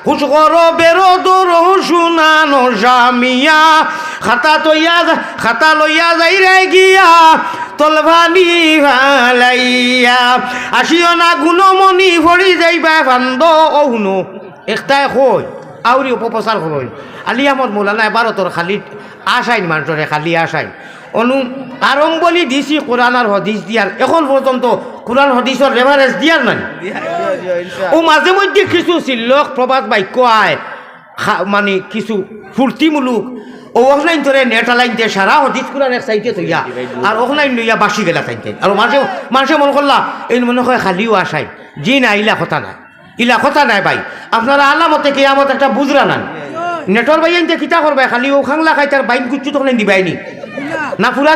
হুশ করো বেরো দূর শুনানো জামিয়া খাতা লইয়া যাই রে গিয়া তলভানি ভালাইয়া আসিও না গুণমণি ভরি যাইবা বান্ধ অহুনো একটাই কই আউরি অপপ্রচার করই আলি আহমদ মৌলানা এবারও তোর খালি আসাইন মানুষরে খালি আসাইন আরং বলি দিছি কোরআন আর হদিস দিয়ার এখন পর্যন্ত কোরআন হদিসের রেফারেন্স দিয়ার মানে ও মাঝে মধ্যে কিছু শিল্লক প্রবাদ বাক্য আয় মানে কিছু ফুর্তিমূলক ও অফলাইন ধরে নেট লাইনতে সারা হদিস কোরআন এক সাইডে থইয়া আর অফলাইন লইয়া বাসি গেলা চাইতে আর মানুষে মনে করলা এই মনে হয় খালিও আসাই জি না ইলা কথা নাই ইলা কথা নাই ভাই আপনারা আলামতে কি আমার একটা বুঝরা না নেটর ভাই আনতে কিতা করবে খালি ও খাংলা খাই তার বাইন কুচ্ছু তখন দিবাইনি না ফুরা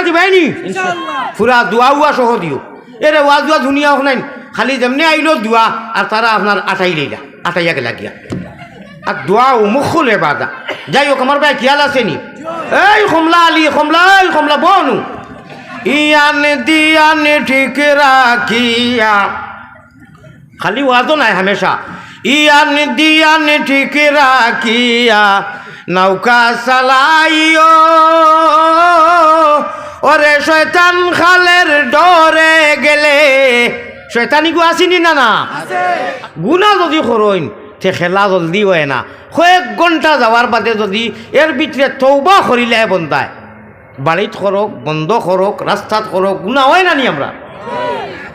দিবাইনি ফুরা দোয়া উয়া সহ দিও এরে ওয়া দোয়া ধুনিয়া নাই খালি যেমনি আইলো দোয়া আর তারা আপনার আটাইয়া গেলা গিয়া আর দোয়া ও মুখলে বাদা যাই হোক আমার ভাই খেয়াল আসেনি এই কমলা বনু ইয়ানে ঠিক রাখিয়া খালি ওয়াজও নাই হামেশা ইয়ান ঠিক রাখিয়া নৌকা চালাইও ওরে শয়তান খালের ডরে গেলে শয়তানি গু আসিনি না গুনা যদি করইন তে খেলা জলদি হয় না কয়েক ঘন্টা যাওয়ার বাদে যদি এর ভিতরে তৌবা করিলে বন্ধায় বাড়িত করক বন্ধ করক রাস্তাত করক গুনা হয় না নি আমরা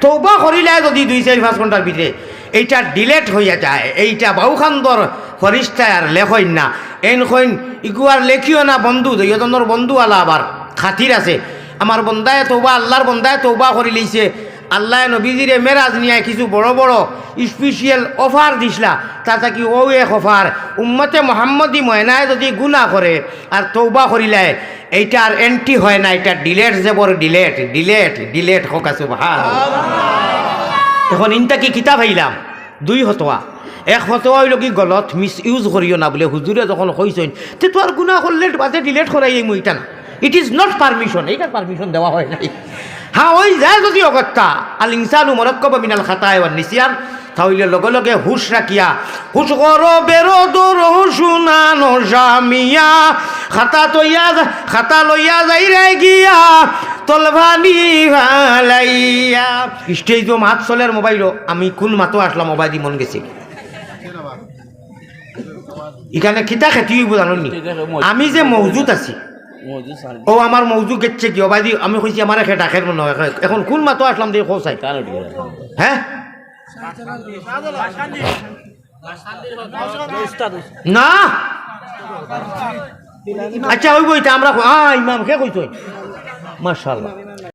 তৌবা করিলে যদি 2-4-5 ঘন্টার ভিতরে এইটা ডিলেট হইয়া যায় এইটা বাউখান্দর ফরিস্তায় আর লেখইন না এন কইন ইগু আর লেখিও না বন্ধু দুইজনের বন্ধু আলা আবার খাতির আছে আমার বন্দায় তৌবা আল্লাহর বন্দায় তৌবা করি লইছে আল্লাহ নবীজিরে মেরাজ নিয়ে কিছু বড় বড় স্পেশাল অফার দিসলা তাতে কি ও এক অফার উম্মতে মোহাম্মদী ময়নায় যদি গুনাহ করে আর তৌবা করিলে এইটা আর এন্ট্রি হয় না এটা ডিলেট জেবর ডিলেট হোক আছে ভাল এখন ইনটা কি কিতাব হইলাম 2 হতোয়া 1 হতোয়া হইল কি গলত মিস ইউজ করিও না বলে হুজুরে যখন কইছেন তে তো আর গুনাহ করলে বাদে ডিলেট করাই এই মুইটা না ইট ইজ নট পারমিশন এইটার পারমিশন দেওয়া হয় নাই হ্যাঁ ওই যায় যদি অগত্যা আল ইনসানু মুরাক্কাব মিনাল খাতায় ওয়ান নিসিয়ান তাহলে লগে লগে হুশ রাখিয়া হুশ করো বেরো দূর শুনানো জামিয়া খাতা লইয়া যাই রে গিয়া তলভানি ভালাইয়া স্টেজ মাত চলের মোবাইল আমি কোন মাতো আসলাম মোবাইল দি মন গেছি এখানে খিতা খেতি হইব জানি আমি যে মৌজুদ আছি ও আমার মৌজু গেছে কি অবাদি আমি কইছি আমার একে ডাকের মনে হয় এখন কোন মাতো আসলাম দিয়ে খোঁচাই হ্যাঁ না আচ্ছা ওই বইটা আমরা ইমাম কে কইতো মাশাআল্লাহ